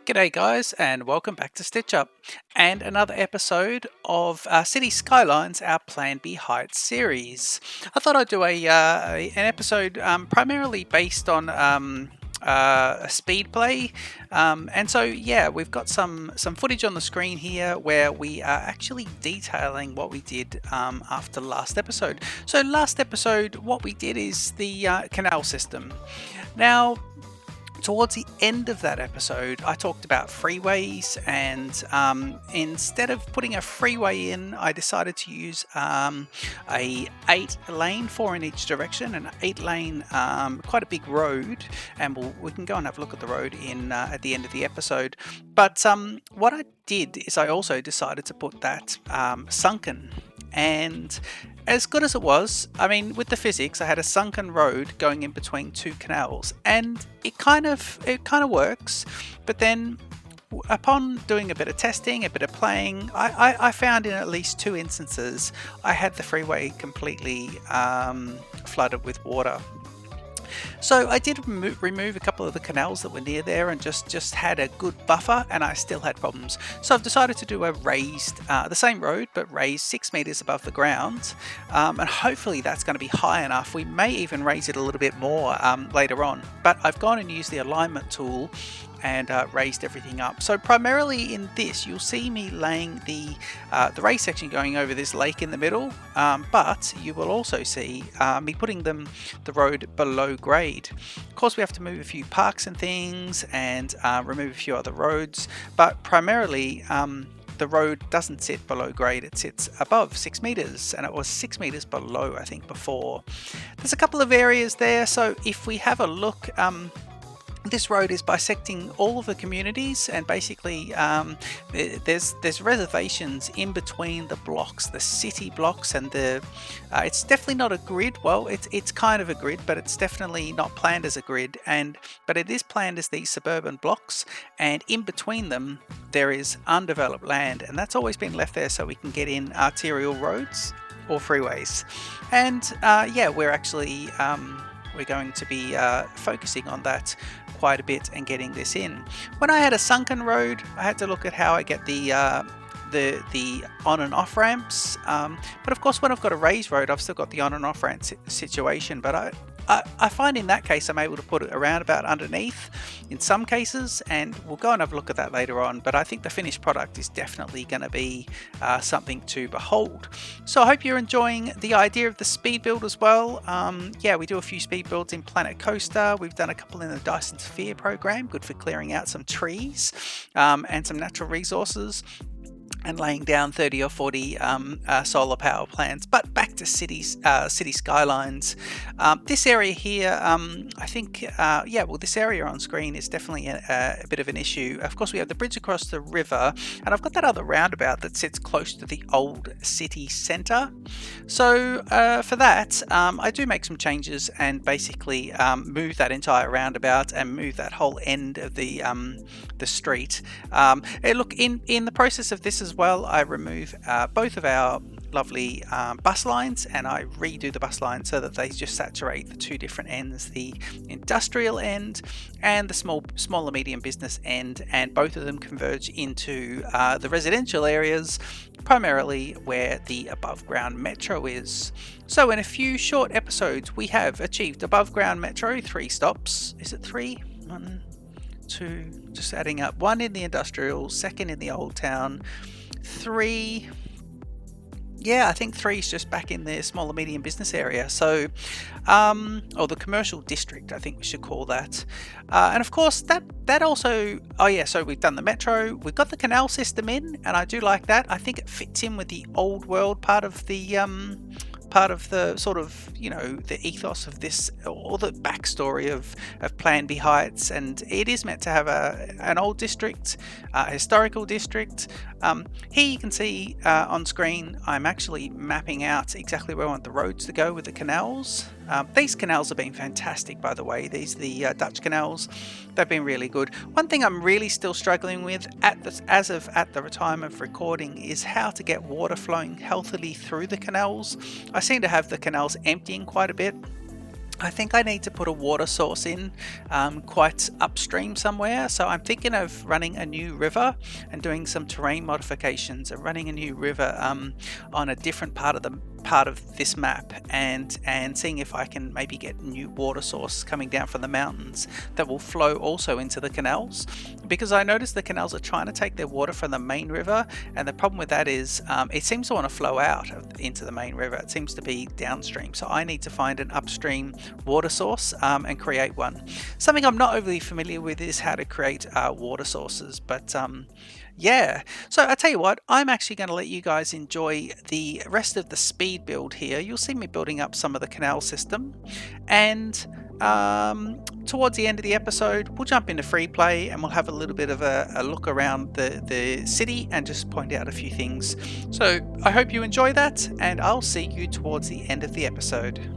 G'day guys and welcome back to Stitch Up and another episode of City Skylines, our Planby Heights series. I thought I'd do an episode primarily based on a speed play, and so yeah, we've got some footage on the screen here where we are actually detailing what we did after last episode. So last episode, what we did is the canal system. Now, towards the end of that episode, I talked about freeways, and instead of putting a freeway in, I decided to use a 8-lane, 4 in each direction, an 8-lane, quite a big road, and we can go and have a look at the road in at the end of the episode. But what I did is I also decided to put that sunken. And as good as it was, I mean, with the physics, I had a sunken road going in between two canals, and it kind of works. But then, upon doing a bit of testing, a bit of playing, I found in at least 2 instances I had the freeway completely flooded with water. So I did remove a couple of the canals that were near there and just had a good buffer, and I still had problems. So I've decided to do a raised, the same road, but raised 6 meters above the ground, and hopefully that's going to be high enough. We may even raise it a little bit more later on, but I've gone and used the alignment tool and raised everything up. So primarily in this, you'll see me laying the race section going over this lake in the middle, but you will also see me putting the road below grade. Of course, we have to move a few parks and things and remove a few other roads, but primarily the road doesn't sit below grade, it sits above 6 meters, and it was 6 meters below, I think, before. There's a couple of areas there, so if we have a look, this road is bisecting all of the communities, and basically there's reservations in between the blocks, the city blocks, and it's definitely not a grid. Well, it's kind of a grid, but it's definitely not planned as a grid, but it is planned as these suburban blocks, and in between them there is undeveloped land, and that's always been left there so we can get in arterial roads or freeways. And yeah, we're actually we're going to be focusing on that quite a bit and getting this in. When I had a sunken road, I had to look at how I get the on and off ramps, but of course when I've got a raised road, I've still got the on and off ramp situation, but I find in that case I'm able to put it around about underneath in some cases, and we'll go and have a look at that later on. But I think the finished product is definitely going to be something to behold. So I hope you're enjoying the idea of the speed build as well. Yeah, we do a few speed builds in Planet Coaster. We've done a couple in the Dyson Sphere program, good for clearing out some trees and some natural resources, and laying down 30 or 40 solar power plants. But back to City Skylines. This area here, I think, yeah, well, this area on screen is definitely a bit of an issue. Of course, we have the bridge across the river, and I've got that other roundabout that sits close to the old city centre. So for that, I do make some changes and basically move that entire roundabout and move that whole end of the street. Look, in the process of this as well, I remove both of our lovely bus lines, and I redo the bus lines so that they just saturate the 2 different ends, the industrial end and the smaller medium business end, and both of them converge into the residential areas, primarily where the above ground metro is. So in a few short episodes we have achieved above ground metro, 3 stops. Is it 3? 1, 2, just adding up. 1 in the industrial, 2nd in the old town, 3, yeah, I think 3 is just back in the smaller medium business area. So, or the commercial district, I think we should call that. And of course, that also, oh yeah, so we've done the metro, we've got the canal system in, and I do like that. I think it fits in with the old world part of the sort of, you know, the ethos of this, or the backstory of Planby Heights, and it is meant to have an old district, a historical district. Here you can see on screen I'm actually mapping out exactly where I want the roads to go with the canals. These canals have been fantastic, by the way. These are the Dutch canals. They've been really good. One thing I'm really still struggling with at the time of recording is how to get water flowing healthily through the canals. I seem to have the canals emptying quite a bit. I think I need to put a water source in quite upstream somewhere. So I'm thinking of running a new river and doing some terrain modifications and running a new river on a different part of this map, and seeing if I can maybe get new water source coming down from the mountains that will flow also into the canals, because I noticed the canals are trying to take their water from the main river, and the problem with that is it seems to want to flow out into the main river. It seems to be downstream, so I need to find an upstream water source and create one. Something I'm not overly familiar with is how to create water sources, but yeah. So I tell you what, I'm actually going to let you guys enjoy the rest of the speed build here. You'll see me building up some of the canal system, and towards the end of the episode we'll jump into free play and we'll have a little bit of a look around the city and just point out a few things. So I hope you enjoy that, and I'll see you towards the end of the episode.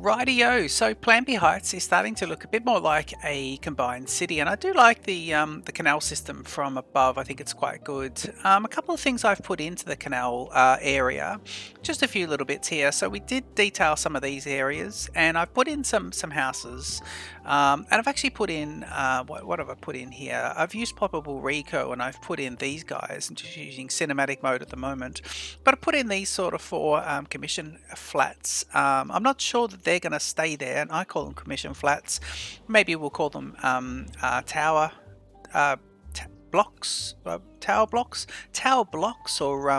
Rightio, so Planby Heights is starting to look a bit more like a combined city, and I do like the canal system from above. I think it's quite good. A couple of things I've put into the canal area, just a few little bits here. So we did detail some of these areas, and I've put in some houses, and I've actually put in what have I put in here? I've used Poppable Reco, and I've put in these guys. I'm just using cinematic mode at the moment, but I put in these sort of for commission flats. I'm not sure that they're going to stay there, and I call them commission flats. Maybe we'll call them tower blocks, tower blocks, or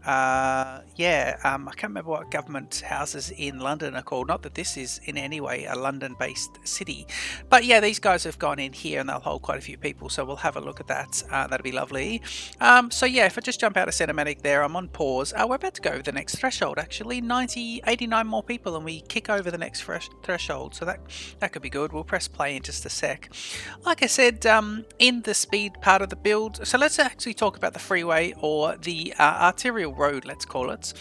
I can't remember what government houses in London are called. Not that this is in any way a London-based city, but yeah, these guys have gone in here and they'll hold quite a few people, so we'll have a look at that. That'll be lovely. So yeah, if I just jump out of cinematic there, I'm on pause. We're about to go over the next threshold, actually. 89 more people and we kick over the next threshold, so that could be good. We'll press play in just a sec. Like I said, in the speed part of the build, so let's actually talk about the freeway, or the arterial road, let's call it.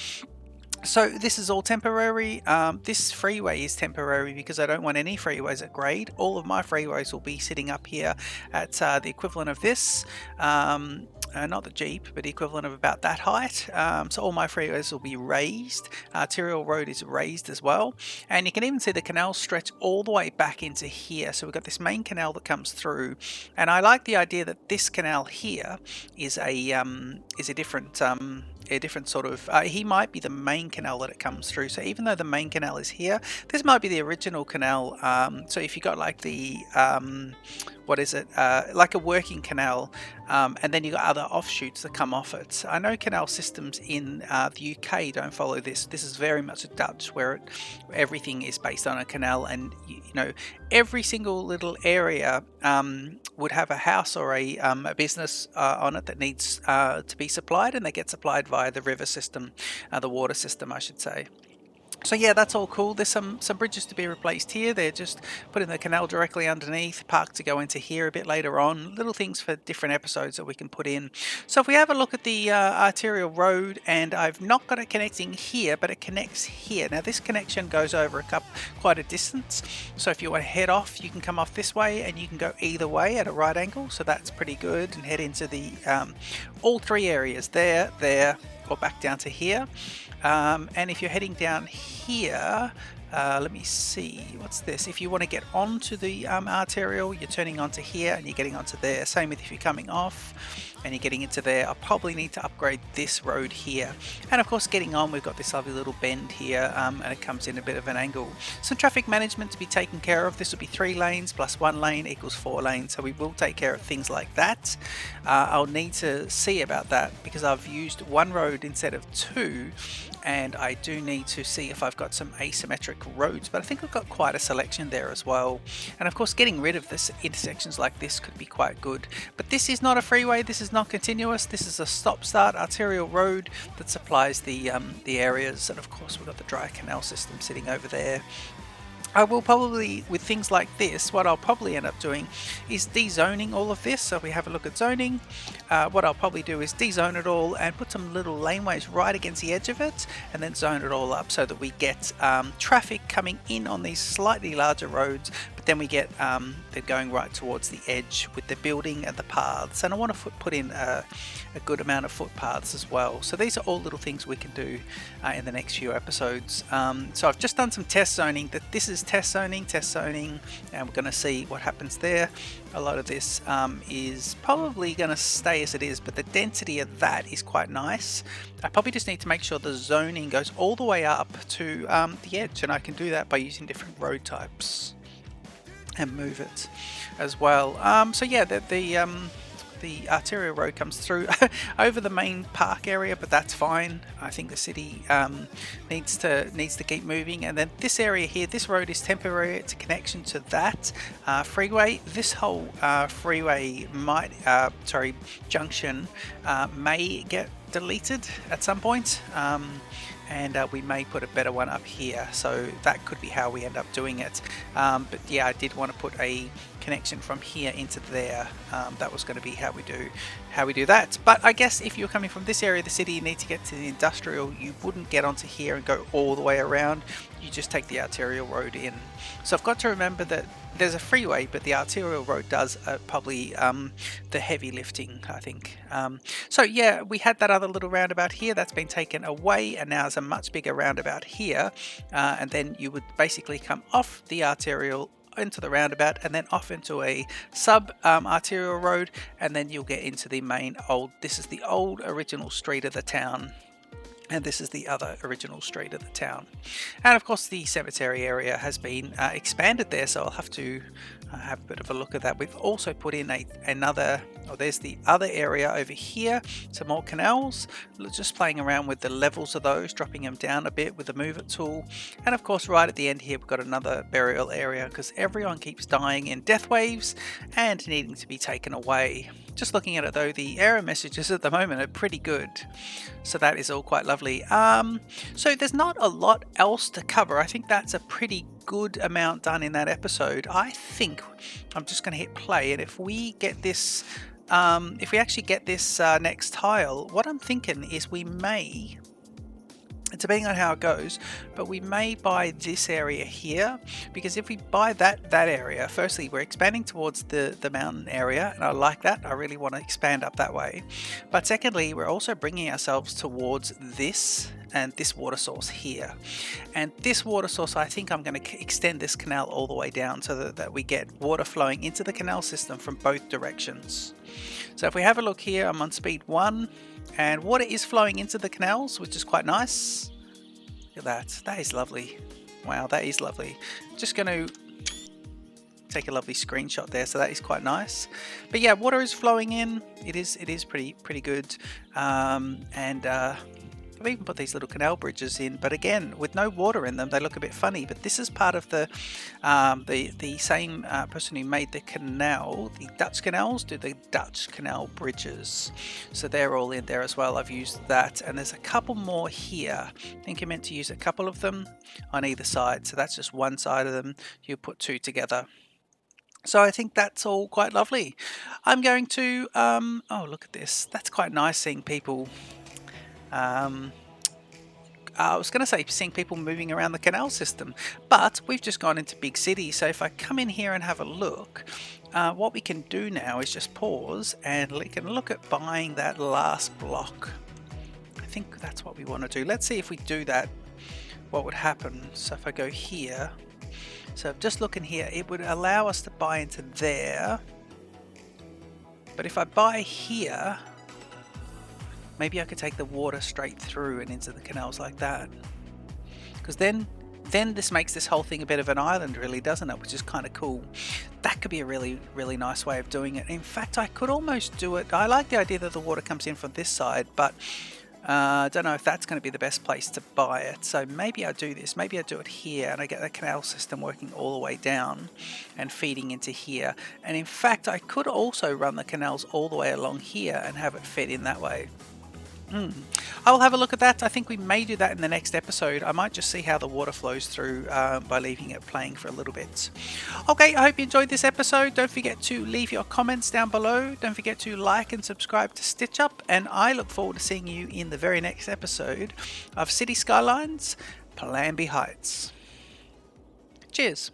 So this is all temporary. This freeway is temporary because I don't want any freeways at grade. All of my freeways will be sitting up here at the equivalent of this. Not the Jeep, but the equivalent of about that height. So all my freeways will be raised. Arterial road is raised as well. And you can even see the canal stretch all the way back into here. So we've got this main canal that comes through. And I like the idea that this canal here is a different sort of, he might be the main canal that it comes through. So even though the main canal is here, this might be the original canal. So if you got like the, like a working canal, and then you got other offshoots that come off it. I know canal systems in the UK don't follow this. This is very much a Dutch, where everything is based on a canal, and you know, every single little area would have a house or a business on it that needs to be supplied, and they get supplied via the river system, the water system, I should say. So yeah, that's all cool. There's some bridges to be replaced here. They're just putting the canal directly underneath, park to go into here a bit later on. Little things for different episodes that we can put in. So if we have a look at the arterial road, and I've not got it connecting here, but it connects here. Now this connection goes over quite a distance. So if you want to head off, you can come off this way, and you can go either way at a right angle. So that's pretty good, and head into the all three areas there, or back down to here. And if you're heading down here, let me see, what's this? If you want to get onto the arterial, you're turning onto here and you're getting onto there. Same with if you're coming off and you're getting into there. I'll probably need to upgrade this road here. And of course, getting on, we've got this lovely little bend here, and it comes in a bit of an angle. Some traffic management to be taken care of. This will be 3 lanes plus 1 lane equals 4 lanes. So we will take care of things like that. I'll need to see about that because I've used 1 road instead of 2. And I do need to see if I've got some asymmetric roads, but I think I've got quite a selection there as well. And of course, getting rid of this intersections like this could be quite good. But this is not a freeway, this is not continuous, this is a stop-start arterial road that supplies the areas. And of course, we've got the dry canal system sitting over there. I will probably, with things like this, what I'll probably end up doing is dezoning all of this. So if we have a look at zoning, what I'll probably do is dezone it all and put some little laneways right against the edge of it, and then zone it all up so that we get traffic coming in on these slightly larger roads, but then we get they're going right towards the edge with the building and the paths. And I want to put in a good amount of footpaths as well. So these are all little things we can do in the next few episodes. So I've just done some test zoning. This is test zoning, and we're going to see what happens there. A lot of this is probably going to stay as it is, but the density of that is quite nice. I probably just need to make sure the zoning goes all the way up to the edge, and I can do that by using different road types and move it as well. So yeah, the arterial road comes through over the main park area, but that's fine. I think the city needs to keep moving. And then this area here, this road is temporary. It's a connection to that freeway. This whole freeway junction may get deleted at some point. And we may put a better one up here, so that could be how we end up doing it. But yeah, I did want to put a connection from here into there. That was going to be how we do that. But I guess if you're coming from this area of the city, you need to get to the industrial. You wouldn't get onto here and go all the way around. You just take the arterial road in. So I've got to remember that there's a freeway, but the arterial road does probably the heavy lifting, I think. So yeah, we had that other little roundabout here that's been taken away, and now there's a much bigger roundabout here, and then you would basically come off the arterial into the roundabout and then off into a sub arterial road, and then you'll get into the main this is the old original street of the town, and this is the other original street of the town. And of course the cemetery area has been expanded there, so I'll have to have a bit of a look at that. We've also put in there's the other area over here, some more canals, just playing around with the levels of those, dropping them down a bit with the move it tool. And of course right at the end here we've got another burial area, because everyone keeps dying in death waves and needing to be taken away. Just looking at it though, the error messages at the moment are pretty good, so that is all quite lovely. So there's not a lot else to cover. I think that's a pretty good amount done in that episode. I think I'm just going to hit play, and if we get this if we actually get this next tile, what I'm thinking is we may, depending on how it goes, but we may buy this area here, because if we buy that area, firstly we're expanding towards the mountain area, and I like that. I really want to expand up that way. But secondly, we're also bringing ourselves towards this and this water source here, and this water source, I think I'm going to extend this canal all the way down so that we get water flowing into the canal system from both directions. So if we have a look here, I'm on speed 1 and water is flowing into the canals, which is quite nice. Look at that is lovely. Wow, that is lovely. Just going to take a lovely screenshot there, so that is quite nice. But yeah, water is flowing in. It is pretty good. I've even put these little canal bridges in, but again, with no water in them, they look a bit funny. But this is part of the same person who made the canal, the Dutch canals, do the Dutch canal bridges. So they're all in there as well. I've used that, and there's a couple more here. I think I meant to use a couple of them on either side. So that's just one side of them. You put two together. So I think that's all quite lovely. I'm going to, oh, look at this. That's quite nice seeing people. I was going to say seeing people moving around the canal system, but we've just gone into Big City. So if I come in here and have a look, what we can do now is just pause and we can look at buying that last block. I think that's what we want to do. Let's see if we do that, what would happen. So if I go here, so just looking here, it would allow us to buy into there. But if I buy here, maybe I could take the water straight through and into the canals like that. Because then this makes this whole thing a bit of an island, really, doesn't it? Which is kind of cool. That could be a really nice way of doing it. In fact, I could almost do it. I like the idea that the water comes in from this side, but I don't know if that's going to be the best place to buy it. So maybe I do this. Maybe I do it here, and I get the canal system working all the way down and feeding into here. And in fact, I could also run the canals all the way along here and have it fed in that way. I will have a look at that. I think we may do that in the next episode. I might just see how the water flows through by leaving it playing for a little bit. Okay, I hope you enjoyed this episode. Don't forget to leave your comments down below. Don't forget to like and subscribe to Stitch Up, and I look forward to seeing you in the very next episode of City Skylines, Planby Heights. Cheers.